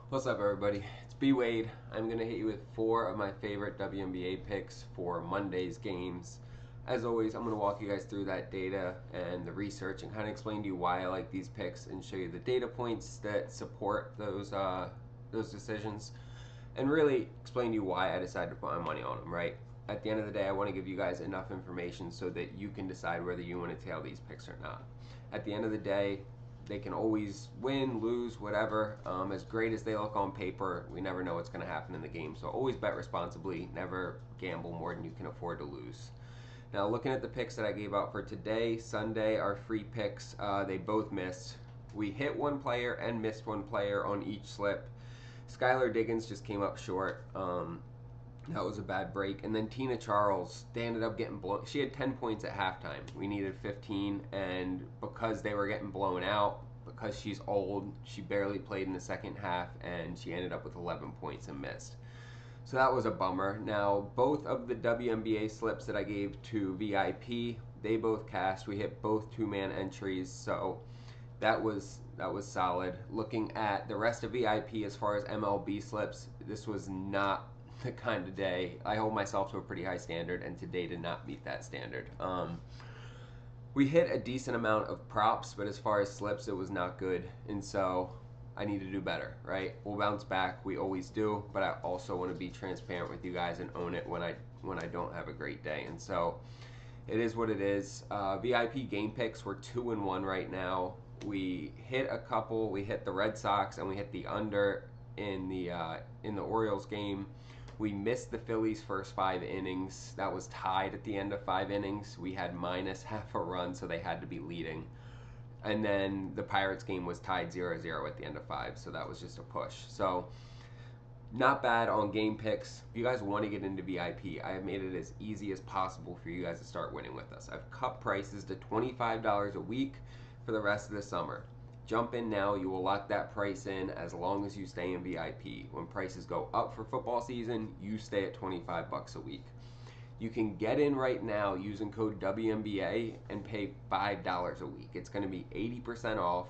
What's up, everybody? It's BWADE. I'm going to hit you with 4 of my favorite WNBA picks for Monday's games. As always, I'm going to walk you guys through that data and the research and kind of explain to you why I like these picks and show you the data points that support those decisions and really explain to you why I decided to put my money on them, right? At the end of the day, I want to give you guys enough information so that you can decide whether you want to tail these picks or not. At the end of the day, they can always win, lose, whatever. As great as they look on paper, we never know what's going to happen in the game. So always bet responsibly. Never gamble more than you can afford to lose. Now, looking at the picks that I gave out for today, Sunday, our free picks, they both missed. We hit one player and missed one player on each slip. Skylar Diggins just came up short. That was a bad break. And then Tina Charles, they ended up getting blown. She had 10 points at halftime. We needed 15. And because they were getting blown out, because she's old, she barely played in the second half. And she ended up with 11 points and missed. So that was a bummer. Now, both of the WNBA slips that I gave to VIP, they both cashed. We hit both two-man entries. So that was solid. Looking at the rest of VIP as far as MLB slips, this was not the kind of day. I hold myself to a pretty high standard, and today did not meet that standard. We hit a decent amount of props, but as far as slips, it was not good, and so I need to do better, right? We'll bounce back, we always do, but I also want to be transparent with you guys and own it when I don't have a great day, and so it is what it is. VIP game picks, we're 2-1 right now. We hit a couple. We hit the Red Sox and we hit the under in the Orioles game. We missed the Phillies' first 5 innings. That was tied at the end of 5 innings. We had minus half a run, so they had to be leading. And then the Pirates game was tied 0-0 at the end of 5, so that was just a push. So not bad on game picks. If you guys want to get into VIP, I have made it as easy as possible for you guys to start winning with us. I've cut prices to $25 a week for the rest of the summer. Jump in now. You will lock that price in as long as you stay in VIP. When prices go up for football season, you stay at 25 bucks a week. You can get in right now using code WNBA and pay $5 a week. It's going to be 80% off.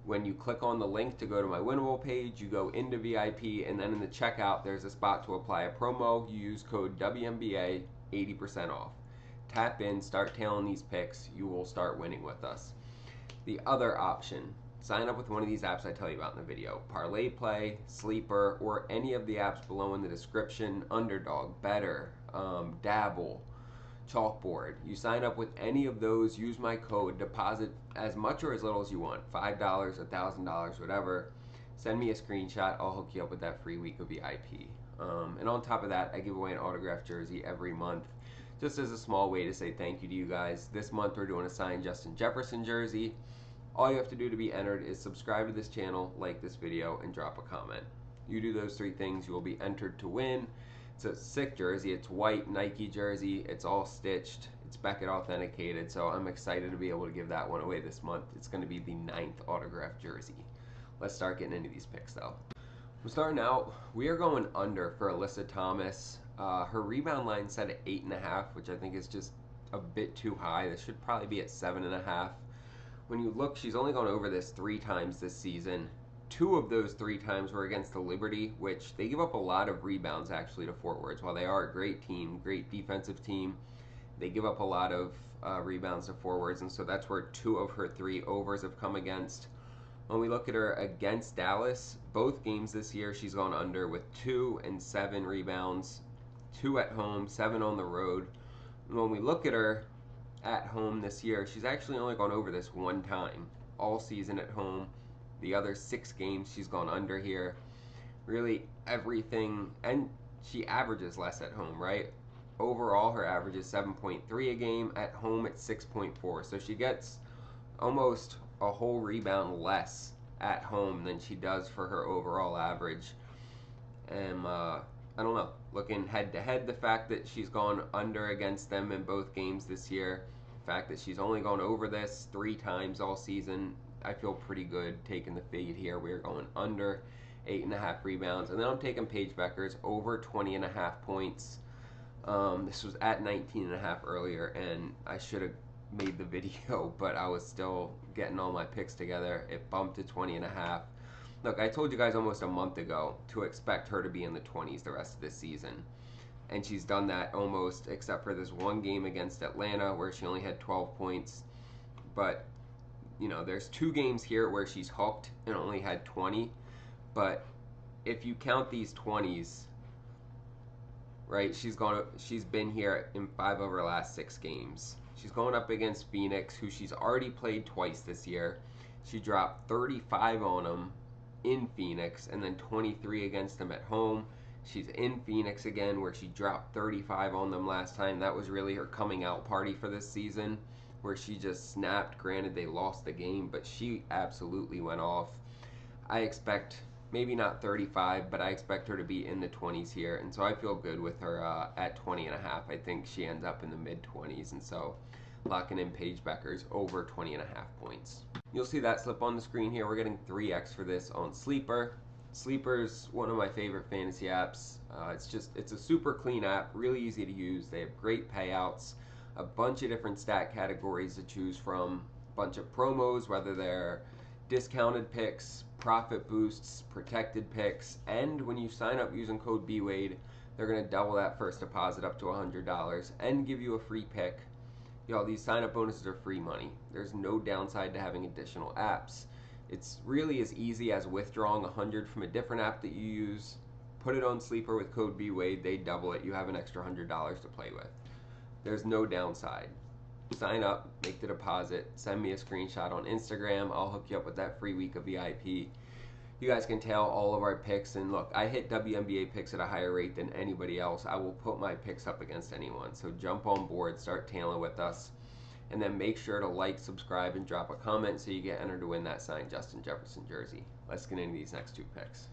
When you click on the link to go to my winnable page, you go into VIP, and then in the checkout, there's a spot to apply a promo. You use code WNBA, 80% off. Tap in, start tailing these picks. You will start winning with us. The other option, sign up with one of these apps I tell you about in the video. Parlay Play, Sleeper, or any of the apps below in the description. Underdog, Betr, Dabble, Chalkboard. You sign up with any of those, use my code, deposit as much or as little as you want, $5, $1,000, whatever. Send me a screenshot, I'll hook you up with that free week of VIP. And on top of that, I give away an autographed jersey every month, just as a small way to say thank you to you guys. This month we're doing a signed Jefferson jersey. All you have to do to be entered is subscribe to this channel, like this video, and drop a comment. You do those 3 things, you will be entered to win. It's a sick jersey. It's white Nike jersey. It's all stitched. It's Beckett authenticated. So I'm excited to be able to give that one away this month. It's going to be the 9th autographed jersey. Let's start getting into these picks though. We're starting out. We are going under for Alyssa Thomas. Her rebound line set at 8.5, which I think is just a bit too high. This should probably be at 7.5. When you look, she's only gone over this 3 times this season. 2 of those 3 times were against the Liberty, which they give up a lot of rebounds actually to Fort Worth. While they are a great team, great defensive team, they give up a lot of rebounds to Fort Worth, and so that's where 2 of her 3 overs have come against. When we look at her against Dallas, both games this year she's gone under with 2 and 7 rebounds, 2 at home, 7 on the road. And when we look at her at home this year, she's actually only gone over this 1 time all season at home. The other 6 games she's gone under here. Really everything, and she averages less at home, right? Overall, her average is 7.3 a game. At home, it's 6.4. So she gets almost a whole rebound less at home than she does for her overall average. And I don't know. Looking head to head, the fact that she's gone under against them in both games this year, the fact that she's only gone over this 3 times all season, I feel pretty good taking the fade here. We're going under 8.5 rebounds. And then I'm taking Paige Bueckers over 20.5 points. This was at 19.5 earlier, and I should have made the video, but I was still getting all my picks together. It bumped to 20.5. Look, I told you guys almost a month ago to expect her to be in the 20s the rest of this season. And she's done that almost, except for this one game against Atlanta where she only had 12 points. But, you know, there's 2 games here where she's hooked and only had 20. But if you count these 20s, right, she's been here in 5 of her last 6 games. She's going up against Phoenix, who she's already played twice this year. She dropped 35 on them in Phoenix and then 23 against them at home. She's in Phoenix again, where she dropped 35 on them last time. That was really her coming out party for this season, where she just snapped. Granted, they lost the game, but she absolutely went off. I expect maybe not 35, but I expect her to be in the 20s here, and so I feel good with her at 20 and a half. I think she ends up in the mid 20s, and so locking in Paige Bueckers over 20 and a half points. You'll see that slip on the screen here. We're getting 3x for this on Sleeper. Sleeper's one of my favorite fantasy apps. It's a super clean app, really easy to use. They have great payouts, a bunch of different stat categories to choose from, a bunch of promos, whether they're discounted picks, profit boosts, protected picks, and when you sign up using code BWADE, they're going to double that first deposit up to $100 and give you a free pick. Y'all, these sign up bonuses are free money. There's no downside to having additional apps. It's really as easy as withdrawing 100 from a different app that you use, put it on Sleeper with code BWADE, they double it, you have an extra $100 to play with. There's no downside. Sign up, make the deposit, send me a screenshot on Instagram, I'll hook you up with that free week of VIP. You guys can tail all of our picks, and look, I hit WNBA picks at a higher rate than anybody else. I will put my picks up against anyone, so jump on board, start tailing with us. And then make sure to like, subscribe, and drop a comment so you get entered to win that signed Justin Jefferson jersey. Let's get into these next 2 picks.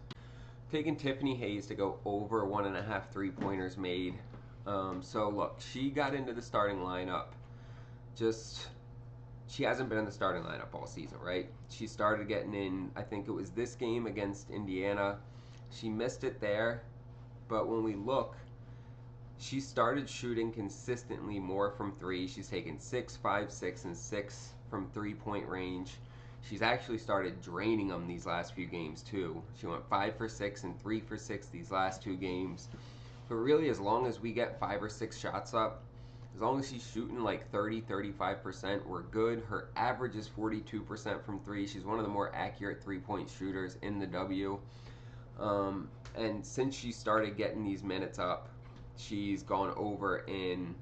Taking Tiffany Hayes to go over 1.5 3-pointers made. So look, she got into the starting lineup. She hasn't been in the starting lineup all season, right? She started getting in, I think it was this game against Indiana. She missed it there, but when we look, she started shooting consistently more from 3. She's taken 6, 5, 6, and 6 from 3-point range. She's actually started draining them these last few games too. She went 5 for 6 and 3 for 6 these last 2 games. But really, as long as we get 5 or 6 shots up, as long as she's shooting like 30-35%, we're good. Her average is 42% from 3. She's one of the more accurate 3-point shooters in the W. And since she started getting these minutes up, she's gone over in,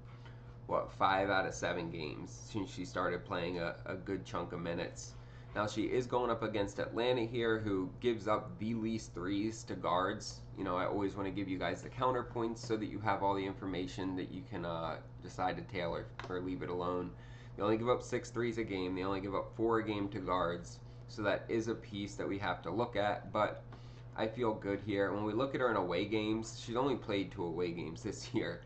5 out of 7 games since she started playing a good chunk of minutes. Now, she is going up against Atlanta here, who gives up the least threes to guards. You know, I always want to give you guys the counterpoints so that you have all the information that you can decide to tailor or leave it alone. They only give up 6 threes a game. They only give up 4 a game to guards. So that is a piece that we have to look at, but I feel good here. When we look at her in away games, she's only played 2 away games this year.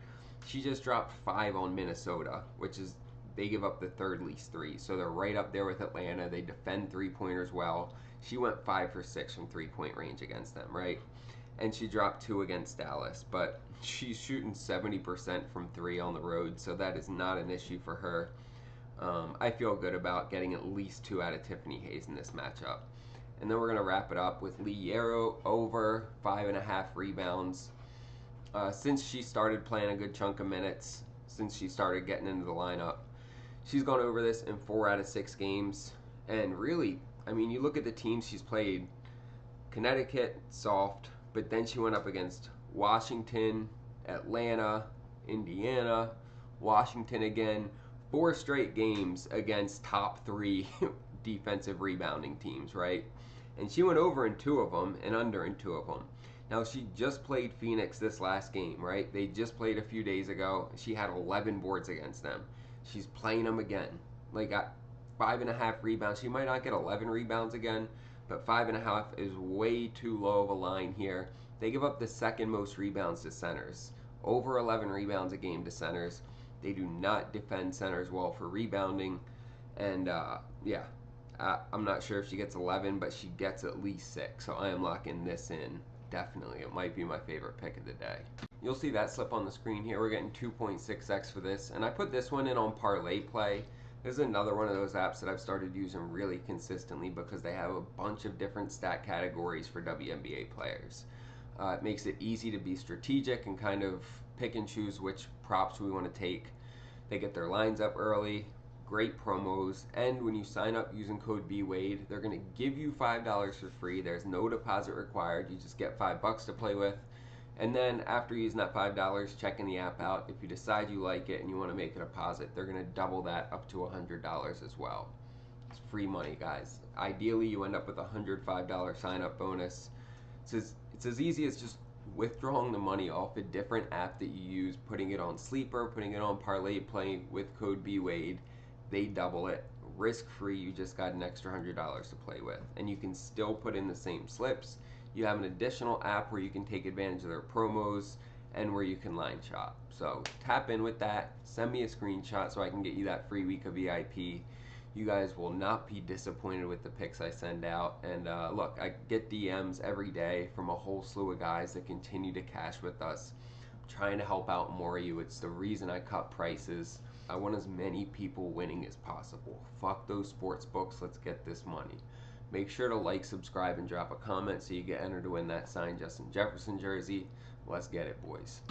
She just dropped 5 on Minnesota, which is, they give up the 3rd least threes. So they're right up there with Atlanta. They defend 3-pointers well. She went 5 for 6 from 3-point range against them, right? And she dropped 2 against Dallas, but she's shooting 70% from 3 on the road, so that is not an issue for her. I feel good about getting at least 2 out of Tiffany Hayes in this matchup. And then we're going to wrap it up with Lee Yarrow over 5.5 rebounds. Since she started playing a good chunk of minutes, since she started getting into the lineup, she's gone over this in 4 out of 6 games. And really, I mean, you look at the teams she's played, Connecticut, soft, but then she went up against Washington, Atlanta, Indiana, Washington again. 4 straight games against top 3 defensive rebounding teams, right? And she went over in 2 of them and under in 2 of them. Now, she just played Phoenix this last game, right? They just played a few days ago. She had 11 boards against them. She's playing them again. Like, got 5.5 rebounds. She might not get 11 rebounds again, but 5.5 is way too low of a line here. They give up the 2nd most rebounds to centers. Over 11 rebounds a game to centers. They do not defend centers well for rebounding. And, I'm not sure if she gets 11, but she gets at least 6. So I am locking this in. Definitely. It might be my favorite pick of the day. You'll see that slip on the screen here. We're getting 2.6x for this. And I put this one in on Parlay play This is another one of those apps that I've started using really consistently because they have a bunch of different stat categories for WNBA players. It makes it easy to be strategic and kind of pick and choose which props we want to take. They get their lines up early, great promos, and when you sign up using code BWADE, they're going to give you $5 for free. There's no deposit required. You just get $5 to play with. And then after using that $5, checking the app out, if you decide you like it and you want to make a deposit, they're going to double that up to $100 as well. It's free money, guys. Ideally, you end up with a $105 sign-up bonus. It's as easy as just withdrawing the money off a different app that you use, putting it on Sleeper, putting it on Parlay, playing with code BWADE. They double it. Risk-free, you just got an extra $100 to play with. And you can still put in the same slips. You have an additional app where you can take advantage of their promos and where you can line shop. So tap in with that. Send me a screenshot so I can get you that free week of VIP. You guys will not be disappointed with the picks I send out. And look, I get DMs every day from a whole slew of guys that continue to cash with us. I'm trying to help out more of you. It's the reason I cut prices. I want as many people winning as possible. Fuck those sports books. Let's get this money. Make sure to like, subscribe, and drop a comment so you get entered to win that signed Jefferson jersey. Let's get it, boys.